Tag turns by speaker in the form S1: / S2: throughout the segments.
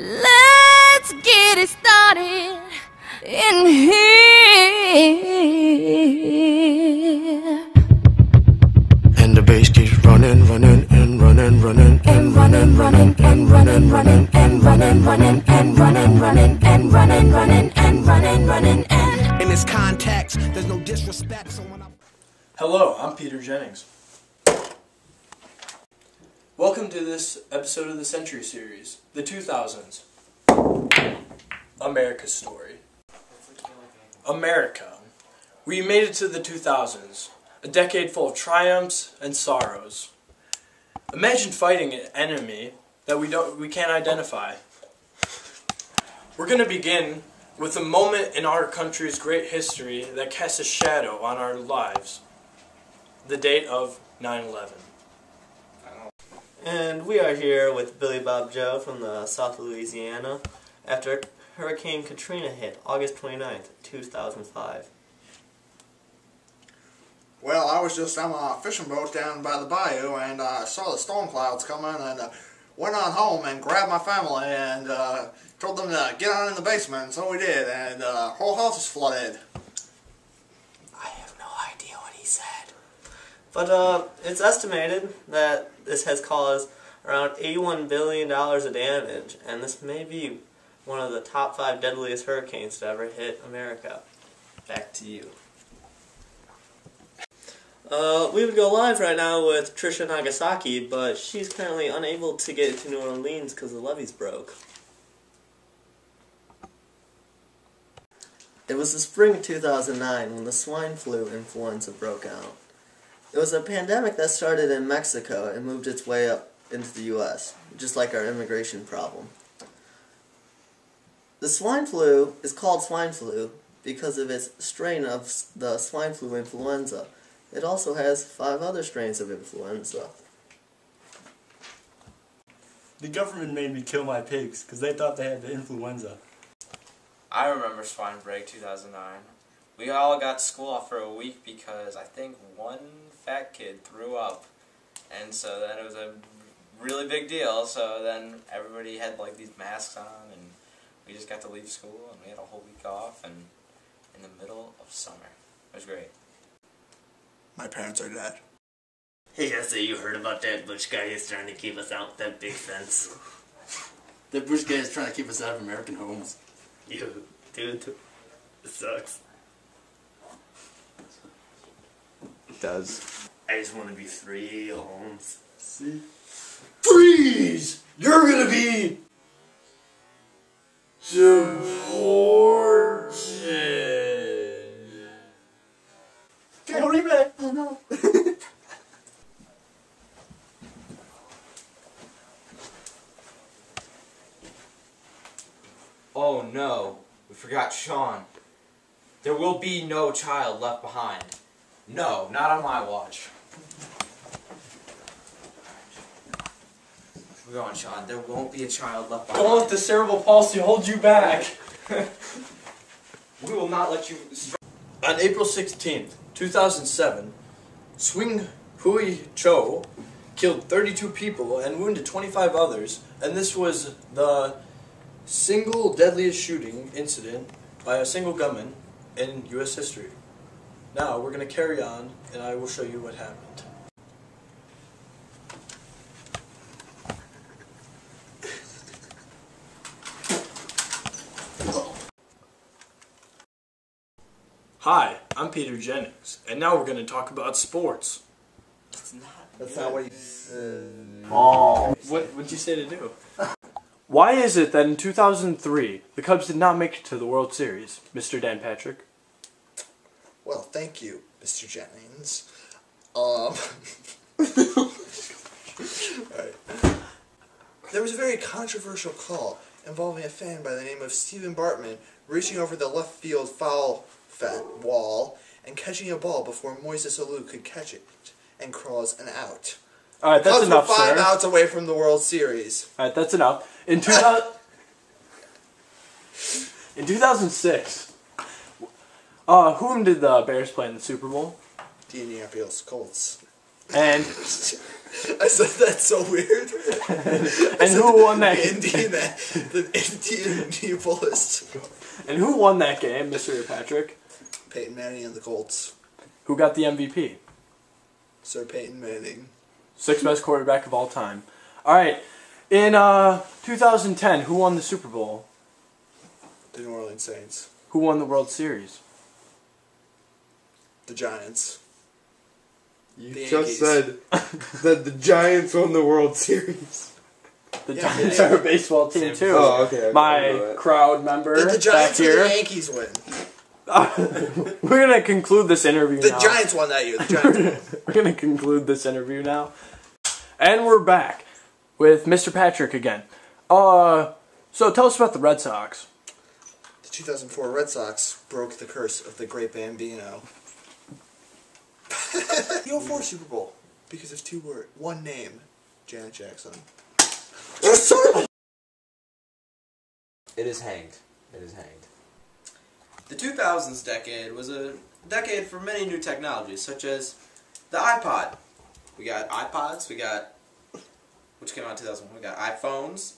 S1: Let's get it started in here.
S2: And the bass keeps running, running, and running, running, and running, running, and running, running, and running, running, and running, running, and running, running, and running, running, and in this context, there's no disrespect. So when
S3: Hello, I'm Peter Jennings. Welcome to this episode of the Century Series, the 2000s. America's story. America. We made it to the 2000s, a decade full of triumphs and sorrows. Imagine fighting an enemy that we can't identify. We're going to begin with a moment in our country's great history that casts a shadow on our lives. The date of 9/11.
S4: And we are here with Billy Bob Joe from the South Louisiana after Hurricane Katrina hit August 29th, 2005.
S5: Well, I was just on a fishing boat down by the bayou and I saw the storm clouds coming and went on home and grabbed my family and told them to get on in the basement, and so we did, and the whole house is flooded.
S4: I have no idea what he said. But it's estimated that this has caused around $81 billion of damage, and this may be one of the top 5 deadliest hurricanes to ever hit America. Back to you. We would go live right now with Trisha Nagasaki, but she's currently unable to get to New Orleans because the levees broke. It was the spring of 2009 when the swine flu influenza broke out. It was a pandemic that started in Mexico and moved its way up into the U.S., just like our immigration problem. The swine flu is called swine flu because of its strain of the swine flu influenza. It also has 5 other strains of influenza.
S6: The government made me kill my pigs because they thought they had the influenza.
S7: I remember Swine Break 2009. We all got school off for a week because I think one fat kid threw up. And so then it was a really big deal. So then everybody had like these masks on and we just got to leave school and we had a whole week off and in the middle of summer. It was great.
S5: My parents are dead.
S4: Hey, I say you heard about that butch guy who's trying to keep us out that big fence.
S6: That Bush guy is trying to keep us out of American homes.
S4: Dude, it sucks.
S6: It does.
S4: I just want to be free, Holmes.
S6: See?
S3: Freeze! You're gonna be deported.
S4: Can't read it. Oh no.
S7: Oh no, we forgot Sean. There will be no child left behind. No, not on my watch. We're going, Sean. There won't be a child left behind.
S3: Don't let the cerebral palsy hold you back.
S7: We will not let you...
S3: On April 16th, 2007, Swing Hui Cho killed 32 people and wounded 25 others, and this was the single deadliest shooting incident by a single gunman in U.S. history. Now we're going to carry on, and I will show you what happened. Hi, I'm Peter Jennings, and now we're going to talk about sports.
S4: That's not what you said.
S3: What'd you say to do? Why is it that in 2003, the Cubs did not make it to the World Series, Mr. Dan Patrick?
S5: Well, thank you, Mr. Jennings. Right. There was a very controversial call involving a fan by the name of Stephen Bartman reaching over the left field foul wall and catching a ball before Moises Alou could catch it and cause an out.
S3: Alright, that's
S5: Cubs
S3: enough,
S5: were 5
S3: sir.
S5: outs away from the World Series.
S3: Alright, that's enough. In 2006, whom did the Bears play in the Super Bowl?
S5: The Indianapolis Colts.
S3: And
S5: I said that's so weird.
S3: and who won that?
S5: The Indianapolis.
S3: And who won that game, Mr. Patrick?
S5: Peyton Manning and the Colts.
S3: Who got the MVP?
S5: Sir Peyton Manning.
S3: 6th best quarterback of all time. All right. In 2010, who won the Super Bowl?
S5: The New Orleans Saints.
S3: Who won the World Series?
S5: The Giants.
S2: You
S5: The
S2: just
S5: Yankees.
S2: said that the Giants won the World Series.
S3: The
S5: Yeah,
S3: Giants
S5: yeah.
S3: are a baseball team too.
S2: Oh, okay. I know
S3: My
S2: that.
S3: crowd member
S5: Did the Giants
S3: back
S5: or
S3: here.
S5: the Yankees win?
S3: We're gonna conclude this interview
S5: The
S3: now.
S5: Giants won that year. The Giants won.
S3: We're gonna conclude this interview now, and we're back with Mr. Patrick again. So tell us about the Red Sox.
S5: The 2004 Red Sox broke the curse of the Great Bambino. The 04 Super Bowl, because of one name, Janet Jackson.
S7: It is hanged. It is hanged. The 2000s decade was a decade for many new technologies, such as the iPod. We got iPods, which came out in 2001, we got iPhones,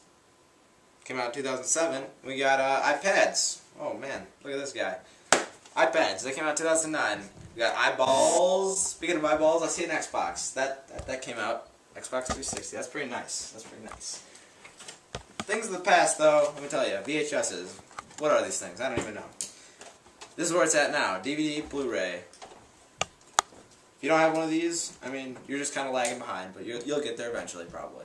S7: came out in 2007, we got iPads. Oh man, look at this guy. iPads, that came out in 2009. We got eyeballs. Speaking of eyeballs, I see an Xbox. That came out. Xbox 360, that's pretty nice. That's pretty nice. Things of the past, though, let me tell you, VHSs. What are these things? I don't even know. This is where it's at now. DVD, Blu-ray. If you don't have one of these, I mean, you're just kind of lagging behind, but you'll get there eventually, probably.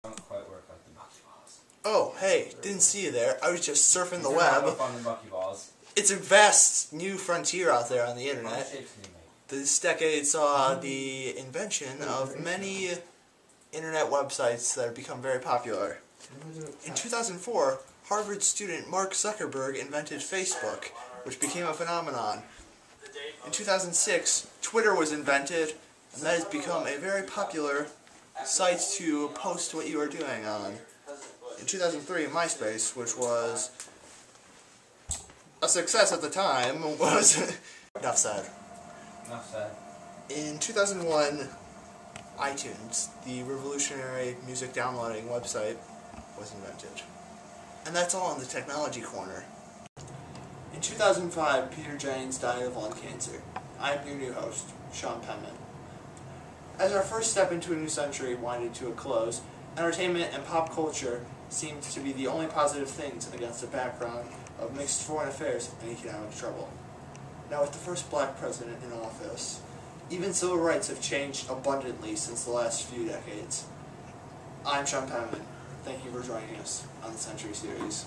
S7: Don't quite work like the buckyballs.
S5: Oh, hey, didn't see you there. I was just surfing the
S7: Have
S5: web.
S7: fun with buckyballs.
S5: It's a vast new frontier out there on the
S7: What
S5: internet.
S7: shapes do you make?
S5: This decade saw the invention of many internet websites that have become very popular. In 2004, Harvard student Mark Zuckerberg invented Facebook, which became a phenomenon. In 2006, Twitter was invented, and that has become a very popular site to post what you are doing on. In 2003, MySpace, which was a success at the time, was... Enough said.
S7: Enough said.
S5: In 2001, iTunes, the revolutionary music downloading website, was invented. And that's all in the technology corner. In 2005, Peter Jennings died of lung cancer. I'm your new host, Sean Penman. As our first step into a new century winded to a close, entertainment and pop culture seemed to be the only positive things against a background of mixed foreign affairs and economic trouble. Now with the first black president in office, even civil rights have changed abundantly since the last few decades. I'm Sean Penman. Thank you for joining us on the Century Series.